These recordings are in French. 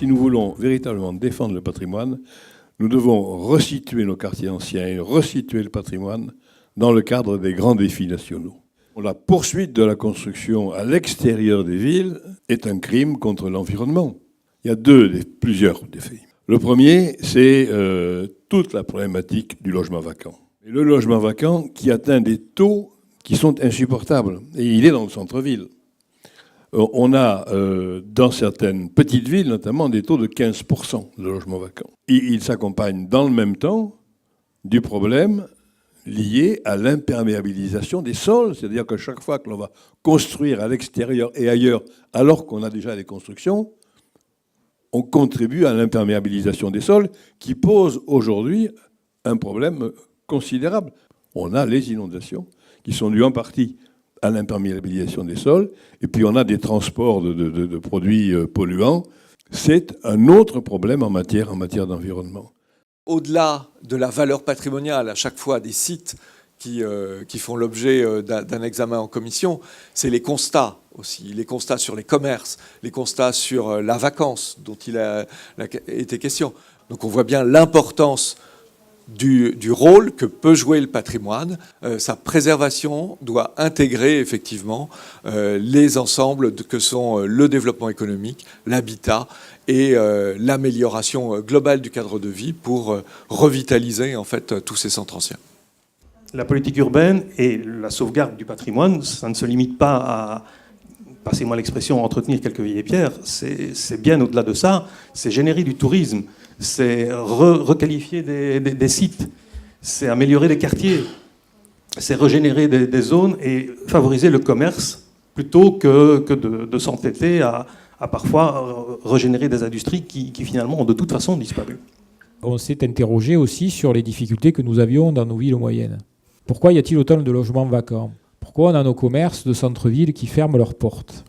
Si nous voulons véritablement défendre le patrimoine, nous devons resituer nos quartiers anciens et resituer le patrimoine dans le cadre des grands défis nationaux. La poursuite de la construction à l'extérieur des villes est un crime contre l'environnement. Il y a plusieurs défis. Le premier, c'est toute la problématique du logement vacant. Et le logement vacant qui atteint des taux qui sont insupportables. Et il est dans le centre-ville. On a, dans certaines petites villes, notamment, des taux de 15% de logements vacants. Et il s'accompagne, dans le même temps, du problème lié à l'imperméabilisation des sols. C'est-à-dire que chaque fois que l'on va construire à l'extérieur et ailleurs, alors qu'on a déjà des constructions, on contribue à l'imperméabilisation des sols qui pose aujourd'hui un problème considérable. On a les inondations qui sont dues en partie à l'imperméabilisation des sols, et puis on a des transports de produits polluants. C'est un autre problème en matière d'environnement. Au-delà de la valeur patrimoniale à chaque fois des sites qui font l'objet d'un examen en commission, c'est les constats aussi, les constats sur les commerces, les constats sur la vacance dont il a été question. Donc on voit bien l'importance du rôle que peut jouer le patrimoine. Sa préservation doit intégrer effectivement les ensembles que sont le développement économique, l'habitat et l'amélioration globale du cadre de vie pour revitaliser en fait tous ces centres anciens. La politique urbaine et la sauvegarde du patrimoine, ça ne se limite pas à, passez-moi l'expression, entretenir quelques vieilles pierres. C'est bien au-delà de ça, c'est générer du tourisme. C'est requalifier des sites, c'est améliorer des quartiers, c'est régénérer des zones et favoriser le commerce plutôt que de s'entêter à parfois régénérer des industries qui finalement ont de toute façon disparu. On s'est interrogé aussi sur les difficultés que nous avions dans nos villes moyennes. Pourquoi y a-t-il autant de logements vacants ? Pourquoi on a nos commerces de centre-ville qui ferment leurs portes ?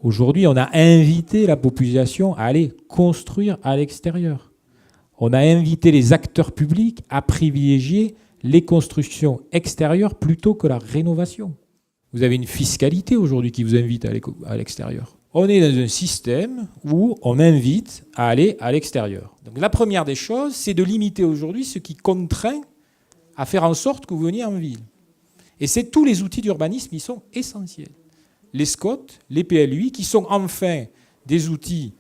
Aujourd'hui, on a invité la population à aller construire à l'extérieur. On a invité les acteurs publics à privilégier les constructions extérieures plutôt que la rénovation. Vous avez une fiscalité aujourd'hui qui vous invite à aller à l'extérieur. On est dans un système où on invite à aller à l'extérieur. Donc la première des choses, c'est de limiter aujourd'hui ce qui contraint à faire en sorte que vous veniez en ville. Et tous les outils d'urbanisme, ils sont essentiels. Les SCOT, les PLUI, qui sont enfin des outils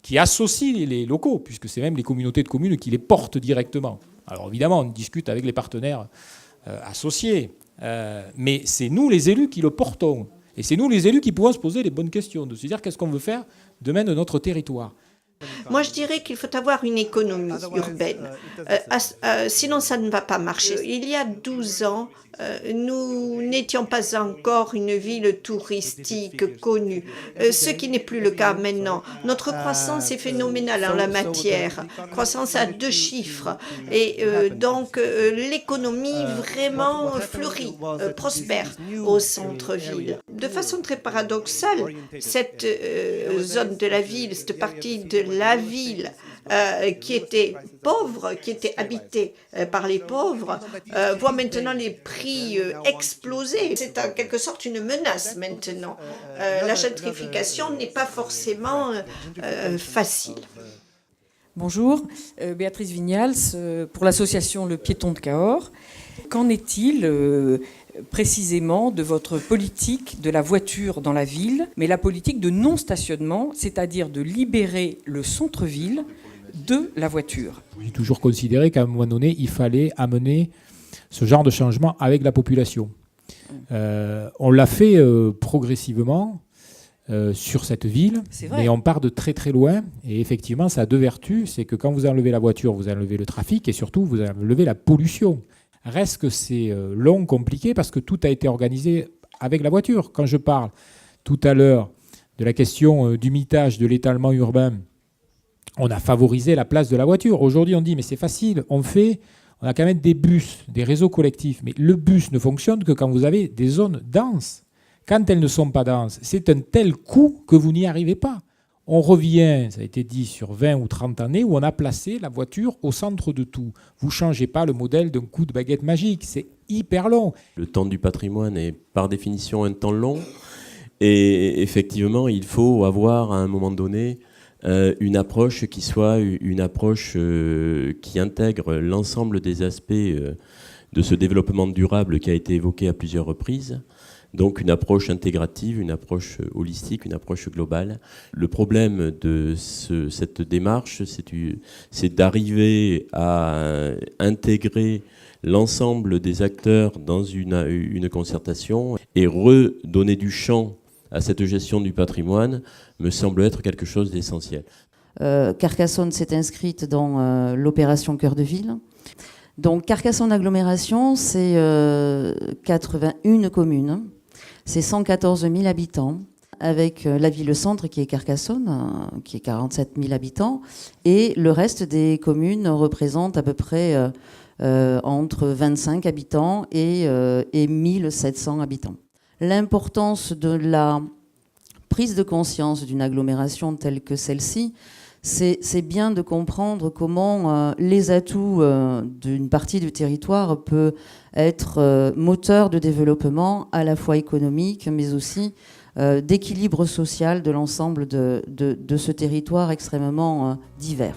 qui associent les locaux, puisque c'est même les communautés de communes qui les portent directement. Alors évidemment, on discute avec les partenaires associés, mais c'est nous les élus qui le portons. Et c'est nous les élus qui pouvons se poser les bonnes questions, de se dire qu'est-ce qu'on veut faire demain de notre territoire. Moi, je dirais qu'il faut avoir une économie urbaine. Sinon, ça ne va pas marcher. Il y a 12 ans, nous n'étions pas encore une ville touristique connue, ce qui n'est plus le cas maintenant. Notre croissance est phénoménale en la matière, croissance à 2 chiffres. Et donc, l'économie vraiment fleurit, prospère au centre-ville. De façon très paradoxale, cette zone de la ville, cette partie de la ville qui était pauvre, qui était habitée par les pauvres, voit maintenant les prix exploser. C'est en quelque sorte une menace maintenant. La gentrification n'est pas forcément facile. Bonjour, Béatrice Vignals, pour l'association Le Piéton de Cahors. Qu'en est-il précisément de votre politique de la voiture dans la ville, mais la politique de non-stationnement, c'est-à-dire de libérer le centre-ville de la voiture? J'ai toujours considéré qu'à un moment donné, il fallait amener ce genre de changement avec la population. On l'a fait progressivement sur cette ville, mais on part de très très loin. Et effectivement, ça a 2 vertus. C'est que quand vous enlevez la voiture, vous enlevez le trafic et surtout, vous enlevez la pollution. Reste que c'est long, compliqué, parce que tout a été organisé avec la voiture. Quand je parle tout à l'heure de la question du mitage, de l'étalement urbain, on a favorisé la place de la voiture. Aujourd'hui, on dit, mais c'est facile, on a qu'à mettre des bus, des réseaux collectifs. Mais le bus ne fonctionne que quand vous avez des zones denses. Quand elles ne sont pas denses, c'est un tel coût que vous n'y arrivez pas. On revient, ça a été dit, sur 20 ou 30 années où on a placé la voiture au centre de tout. Vous ne changez pas le modèle d'un coup de baguette magique, c'est hyper long. Le temps du patrimoine est par définition un temps long et effectivement il faut avoir à un moment donné une approche qui soit une approche qui intègre l'ensemble des aspects de ce développement durable qui a été évoqué à plusieurs reprises. Donc une approche intégrative, une approche holistique, une approche globale. Le problème de cette démarche, c'est d'arriver à intégrer l'ensemble des acteurs dans une concertation et redonner du champ à cette gestion du patrimoine me semble être quelque chose d'essentiel. Carcassonne s'est inscrite dans l'opération Cœur de Ville. Donc Carcassonne Agglomération, c'est 81 communes, c'est 114 000 habitants, avec la ville-centre qui est Carcassonne, qui est 47 000 habitants, et le reste des communes représente à peu près entre 25 habitants et 1700 habitants. L'importance de la prise de conscience d'une agglomération telle que celle-ci, c'est bien de comprendre comment les atouts d'une partie du territoire peuvent être moteur de développement à la fois économique, mais aussi d'équilibre social de l'ensemble de ce territoire extrêmement divers.